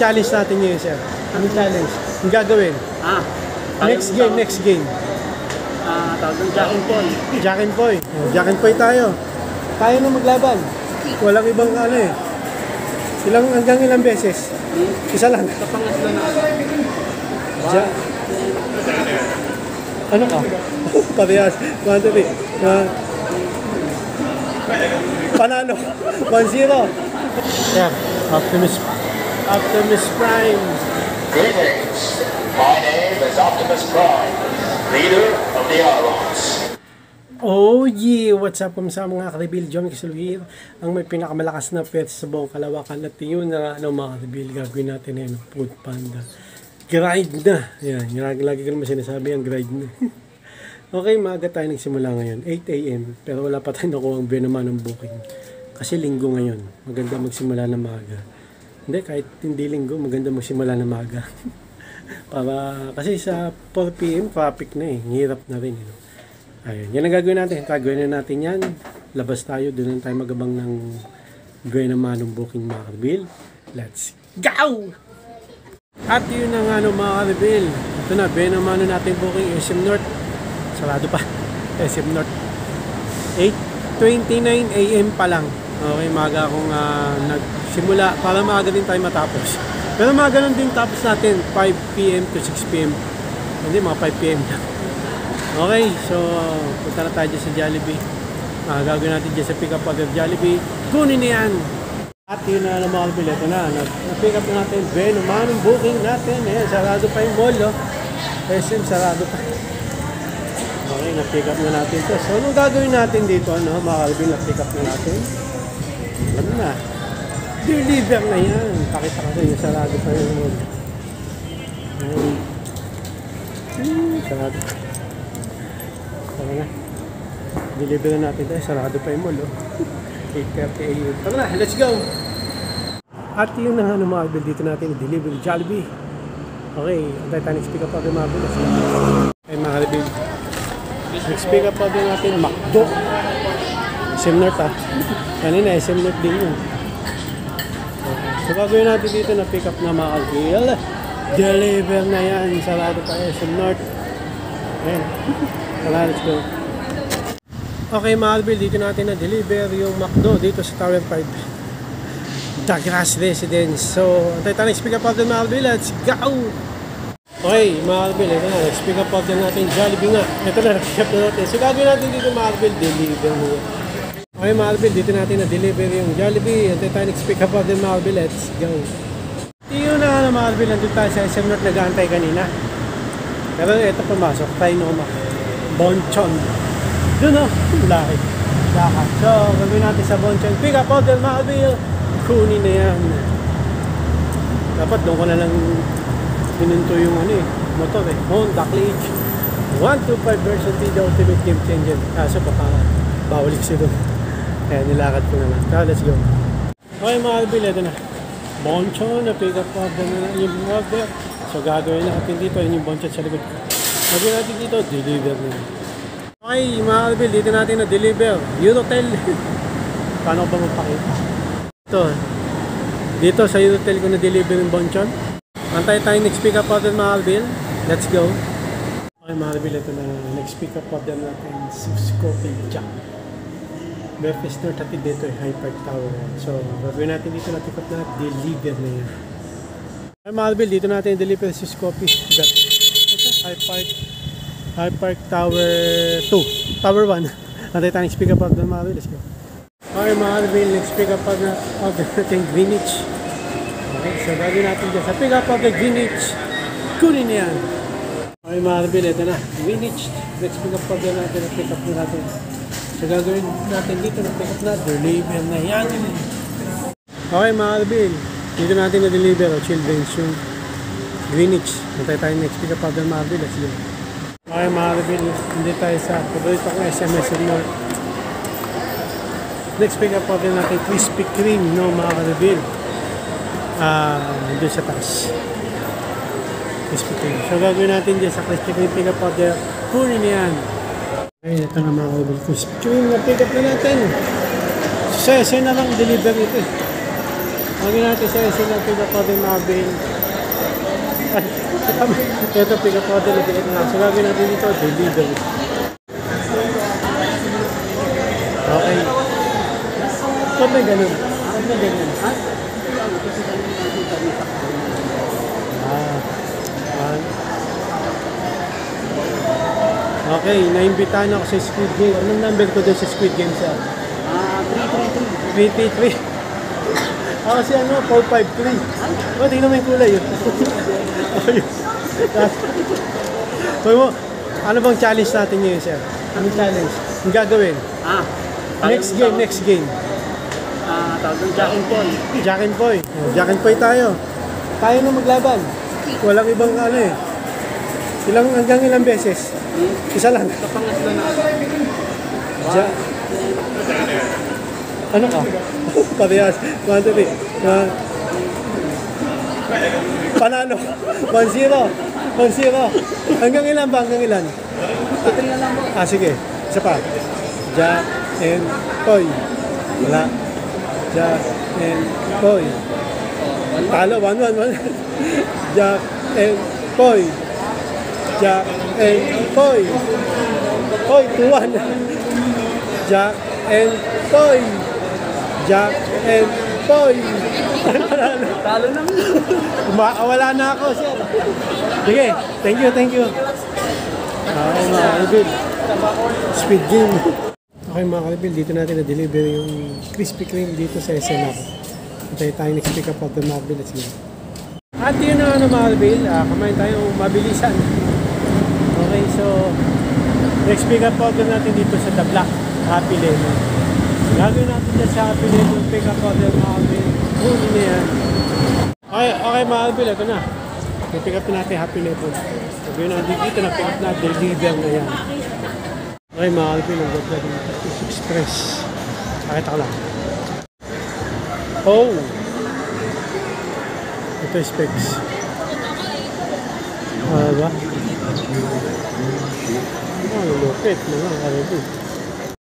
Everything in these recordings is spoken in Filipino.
Challenge natin ngayon, sir. Anong challenge? Ang gagawin? Next game. Tawag ng Jack and Poy. Jack and Poy. Jack and Poy tayo. Tayo na maglaban. Walang ibang ano eh. Hanggang ilang beses? Isa lang. Sa pangatlo na. Ano ka? Parehas. 1, 2, 3. Panalo. 1-0. Yeah. Optimus Prime. Greetings. My name is Optimus Prime, leader of the Autobots. Oh yeah! What's up sa mga ka-reveal? John Kisaluhir, ang may pinakamalakas na pet sa buong kalawakan. At yun na mga ka-reveal gagawin natin ngayon, Food Panda. Grind na! Yan, lagi ko naman sinasabi ang grind na. Okay, maaga tayo nagsimula ngayon, 8 AM. Pero wala pa tayo nakuha ang naman ng booking. Kasi linggo ngayon, maganda magsimula na maaga. Hindi, kahit hindi linggo, maganda magsimula na maaga. Kasi sa 4 PM, traffic na eh. Hirap na rin. Ayun, yan ang gagawin natin. Gagawin na natin yan. Labas tayo, doon tayo magabang ng gawin naman ng booking mga ka-reveal. Let's go! At yun na nga mga ka-reveal. Ito na, gawin naman natin booking SM North. Sarado pa. SM North. 8:29 AM pa lang. Okay, maaga akong nagsimula para maaga din tayo matapos. Pero mga ganun din tapos natin 5 PM to 6 PM. Hindi, mga 5 PM na. Okay, so punta na tayo dyan sa Jollibee. Gagawin natin dyan sa pick-up order Jollibee. Kunin na yan! At yun na mga ka-reveal. Ito na, na-pick up na natin. Ben, naman ang booking natin. Ayan, sarado pa yung mall. SM, sarado pa. Okay, na-pick up na natin ito. So, anong gagawin natin dito? Mga ka-reveal, na-pick up na natin. Ano na? Deliver na yan. Pakita kasi yung sarado pa yung mall. Sarado. Tara na. Deliver na natin tayo. Sarado pa yung mall. 8:30 AM. Tara na, let's go! At yun na nga ng mga bill dito natin. Deliver Jollibee. Okay, antay tayo next pick up order mga bill. Okay mga bill. Next pick up order natin, McDo. SM North Kanina SM North din yun. So gagawin natin dito na pick up na mga bill. Deliver na yan. Sarado pa SM North. Ayan. Tara, let's go. Okay mga bill, dito natin na deliver yung McDo dito sa Tower 5. The Grass Residence. So, antay tayo next pick up order mga bill. Let's go! Okay mga bill, ito na. Next pick up order natin Jollibee nga. Ito na, pick up na natin. So gagawin natin dito mga bill, deliver mo. Okay mga bill, dito natin na deliver yung Jollibee. Antay tayo next pick up order mga bill. Let's go! Yun na mga bill, nandun tayo sa SM North, nag-aantay kanina. Pero ito pumasok, tayo Noma. Bonchon. Doon laki. Lakad. So, gagawin natin sa Bonchon. Pick up order mga bill. Kunin na yan. Dapat doon ko na lang pinunto yung motor Honda Click 125 version T, the ultimate game changer. Kaso baka bawalik siya doon. Kaya nilakad ko na lang. So, let's go. Okay mga ka-reveal, ito na. Bonchon, na pick up order na yung order. So gagawin natin dito, yung Bonchon sa likod. Gagawin natin dito, deliver na yun. Okay mga ka-reveal, dito natin na deliver Eurotel. Paano ba magpakita? Ito, dito sa Eurotel ko na deliver yung Bonchon. Antay tayo next pick up order mga ka-reveal. Let's go. Okay mga ka-reveal, ito na next pick up order natin, Coffee Jack. Breakfast North natin dito High Park Tower. So gagawin natin dito na pick up na deliver na yan. Okay mga ka-reveal, dito natin deliver Swiss Coffee. Ito, High Park Tower 2, Tower 1. Antay tayo next pick up order mga ka-reveal. Let's go. Okay mga ka-reveal, next pick up order natin Greenwich. Okay, so gagawin natin dyan sa pick up order Greenwich. Kunin na yan. Okay mga ka-reveal, ito na Greenwich. Next pick up order natin na pick up na natin. So gagawin natin dito na pick up na deliver na yan. Okay mga ka-reveal, dito natin na deliver Children's yung Greenwich. Antay tayo next pick up order mga ka-reveal. Let's go. Okay mga ka-reveal, hindi tayo sa paborito kong SMS North. Next pick up order natin Krispy Kreme mga ka-reveal. Doon sa taas. Krispy Kreme. So gagawin natin dyan sa Krispy Kreme pick up order. Kunin yan. Okay, ito na mga ka-reveal. Krispy Kreme na pick up na natin. Successor na lang deliver ito. Huwagin natin sa SM na pick up order Marvin. Ay, ito pick up order na ticket na. So gagawin natin dito, delivery. Okay. Ba't may ganun? Ano na ganyan? Ha? Okay, naimbitahan ako sa Squid Game. Anong number ko doon sa Squid Game, sir? 333. 333. Ako si ano, 453. Tingnan mo yung kulay yun. Hoy mo, ano bang challenge natin ngayon, sir? Anong challenge? Ang gagawin? Next game. Tawag ng Jack and Paul. Jack and Poy. Jack and Poy tayo. Tayo na maglaban. Walang ibang ano eh. Hanggang ilang beses? Isa lang. Sa pangatlo na. Ano ka? Parehas. 1, 2, 3. Panalo. 1-0. Hanggang ilan ba? Hanggang ilan? Tatry na lang mo. Sige. Isa pa. Jack and Poy. Wala. Jack and Poy. Talo. 1-1. Jack and Poy. Jack and Poy. Poy, 2-1. Jack and Poy. Jack and Poy. Talo na mo. Wala na ako, sir. Sige, thank you. Okay, mga kalbil. Speed game. Okay, mga kalbil, dito natin na-deliver yung Krispy Kreme dito sa SNR. Antay tayo next pick up of the Marvel. Let's go. At yun na mga kalbil, kamain tayo mabilisan. Okay, so next pick up order natin dito sa The Black, Happy Lemon. Gagawin natin dyan sa Happy Lemon pick up order mga kalbil. Huli na yan. Okay mga kalbil, ito na. Pick up natin Happy Lemon. Sabihin na dito na pick up na, deliver na yan. Okay mga kalbil, ang ganda dito. Express. Pakita ko lang. Oh! Ito yung specs. Ba? Lupit mga kalbil.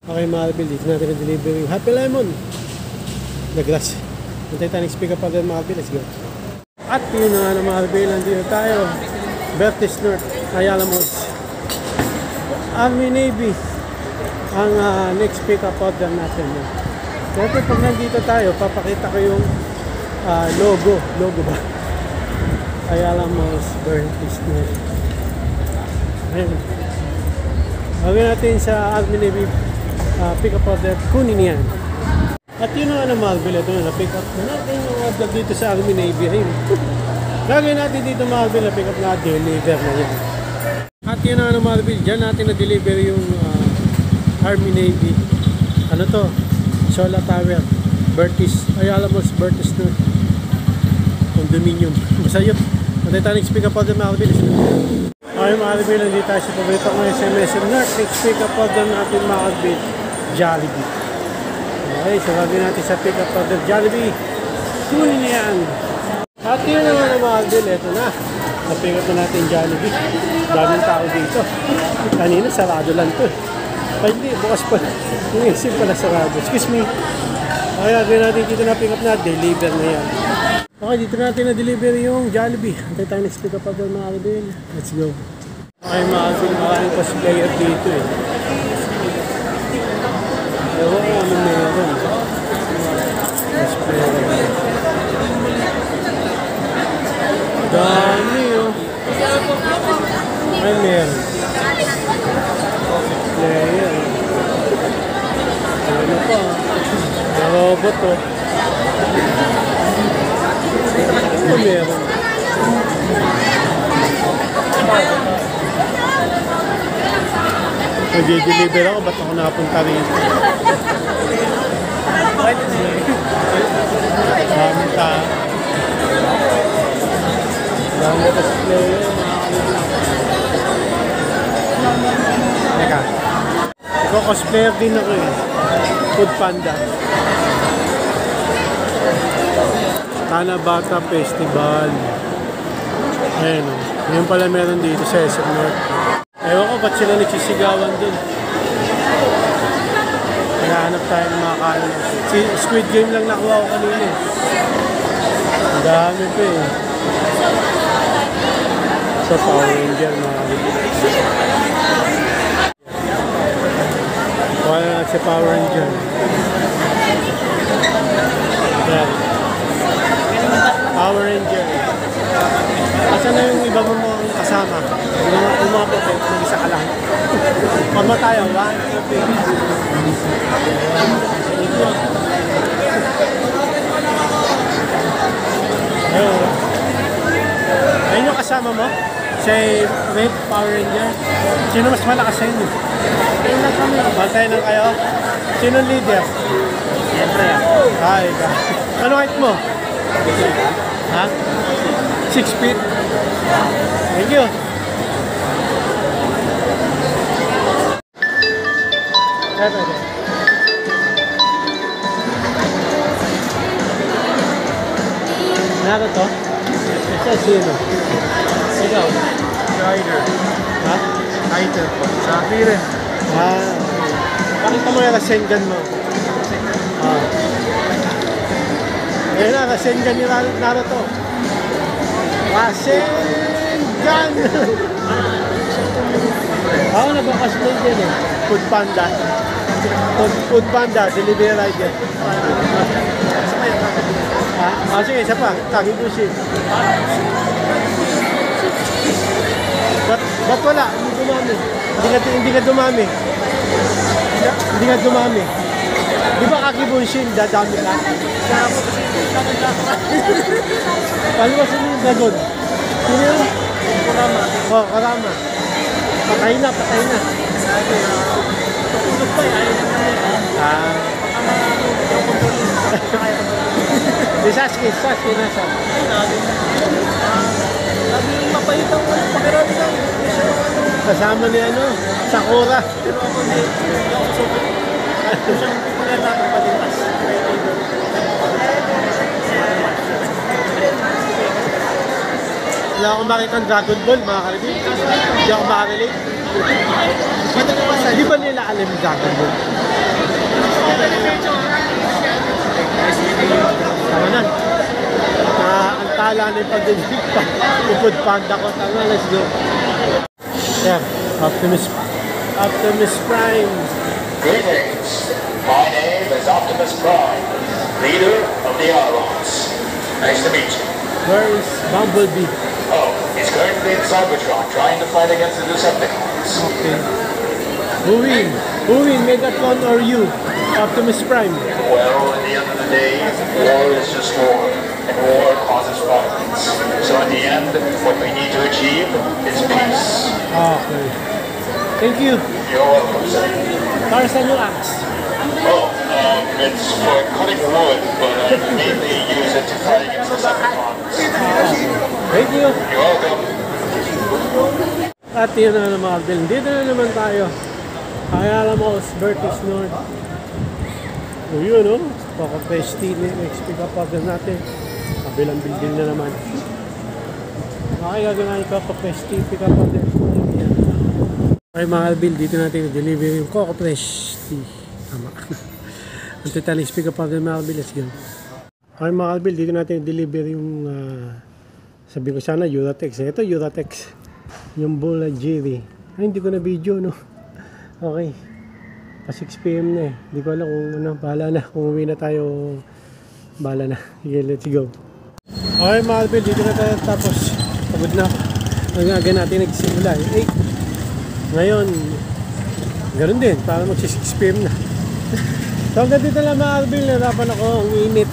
Okay mga kalbil, dito natin na-deliver yung Happy Lemon. Naglas. Antay tayo next pick up agad mga kalbil. Let's go. At yun na nga mga kalbil, nandito tayo. Vertis North, Ayala Malls. Army Navy ang next pick up order natin. Dati pag nandito tayo, papakita ko yung logo ba? Ayala Malls, Vertis North. Ayan. Gawin natin sa Army Navy pick up order, kunin yan. At yun na nga mga kalbil, ito na pick up na natin yung order dito sa Army Navy. Ayun. Gagawin natin dito mga kalbil na pick up na deliver na yan. At yun na mga kalbil, dyan natin na-deliver yung Army Navy. Ano to? Sola Tower. Vertis. Ayala Malls, Vertis North. Condominium. Masayot. Matay tayo next pick up order mga kalbil. Okay mga kalbil, nandito tayo sa paborito ko ngayon sa MSM North. Next pick up order natin mga kalbil, Jollibee. Okay, so gagawin natin sa pick up order Jollibee. Kunin na yan. At yun naman mga kalbil, ito na. Na-pick up na natin Jollibee. Daming tao dito. Kanina sarado lang to. Ay hindi, bukas pa. Yung isip pala sarado. Excuse me. Okay, gagawin natin dito na pick up na. Deliver na yan. Okay, dito natin na-deliver yung Jollibee. Antay tayo next pick up agad mga kalbil. Let's go. Okay mga kalbil, maraming cosplayer dito eh. Ewan ko ano meron. Cosplayer. Dami oh. Ay meron. Cosplayer. Ano pa? Robot oh. Ano meron? Nag-deliver ako, ba't ako nakapunta rito? Dami tao. Dami cosplayer. Teka. Cosplayer din ako eh. Food Panda. Tanabata Festival. Ayan o. Ngayon pala meron dito sa SM North. Ewan ko ba't sila nagsisigawan dun. Hinahanap tayo ng mga kain. Squid Game lang nakuha ko kanina eh. Ang dami pa eh. Sa Power Ranger mga kaibigan. Wala na si Power Ranger. Yan. Power Ranger. Asan na yung iba mo mga kasama? Yung mga puti, mag-isa ka lang. Pama tayo, 1, 2, 3. Ayun. Ayun yung kasama mo? Si Red Power Ranger. Sino mas malakas sa inyo? Tayo lang kami. Bantay lang kayo? Sino leader? Siyempre yan. Ay, ka. Ano height mo? Ha? 6 feet? Thank you. Pwede. Naro to? Ito sino? Ikaw? Rider. Ha? Rider po. Sa Piren. Ah. Pakita mo yung Rasengan mo. Ah. Ayun na, Rasengan ni Naruto. Rasengan! Ako nagka-cosplay din eh. Food Panda. Food Panda, delivery rider. Ha? Ah, sige, isa pa. Kagibushi. Ba't wala? Hindi dumami. Hindi ka dumami. Hindi ka dumami. Di ba kagibunshin, dadami ka? Paano ba sino yung dragon? Sino yun? Karama. Oh, Karama. Patay na. Tutulog pa eh. Ayaw naman eh. Ah. Yung kontrolin. Di Sasuke nasa. Sabi yung mapahit ang pakiramdam. Kasama ni Sakura. Pero ako hindi ako super. Siyang popular natin palintas. Wala akong makita ng Dragon Ball, mga karibig. Hindi ako makarelate. Di ba nila alam yung Dragon Ball? Tama na. Ang tala na yung pag-ibig pa. Upod panda ko. Tama na, let's go. Yeah, Optimus Prime. Greetings. My name is Optimus Prime, leader of the Autobots. Nice to meet you. Where is Bumblebee? Oh, he's currently in Cybertron trying to fight against the Decepticons. Okay. Who win? Megatron or you? Optimus Prime. Well, at the end of the day, war is just war, and war causes violence. So at the end, what we need to achieve is peace. Okay. Thank you. You're welcome, sir. Para saan yung axe? Oh, it's for cutting wood, but I mainly use it to fight against Decepticons. Thank you. You're welcome. At yun na naman, Alvin. Dito na naman tayo. Kaya alam mo, Vertex North. O yun, no? Paka-Pesti, next pick-up order natin. Kabilang building na naman. Okay, gagawin ko Paka-Pesti, pick-up order. Okay, mga Alvin, dito natin i-deliver yung Coco Fresh tea. Tama. Ang titalis pick-up order, mga Alvin. Let's go. Okay, mga Alvin, dito natin i-deliver yung sabi ko sana Uratex. Ito Uratex. Yung Bola Jerry. Ay, hindi ko na video, no? Okay. Pa 6 PM na eh. Hindi ko alam kung ano. Bahala na. Kung uwi na tayo, bahala na. Sige, let's go. Okay, mga Alvin, dito na tayo. Tapos, pagod na ako. Ang aga natin nagsimula eh. 8. Ngayon, ganoon din. Para mag 6 PM na. So, hanggang dito lang mga Alvin. Narapan ako. Ang init.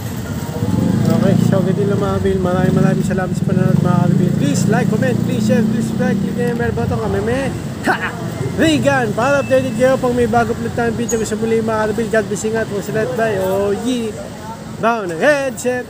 Okay, so hanggang dito lang mga Alvin. Maraming salamat sa panonood mga Alvin. Please like, comment, please share, please subscribe. Click na yung bell button. Kami Regan, para updated kayo pang may bago ulit tayong video ko sa muli mga Alvin. God bless, ingat po sa lahat. Bye. Oh, yeah. Down ang headset.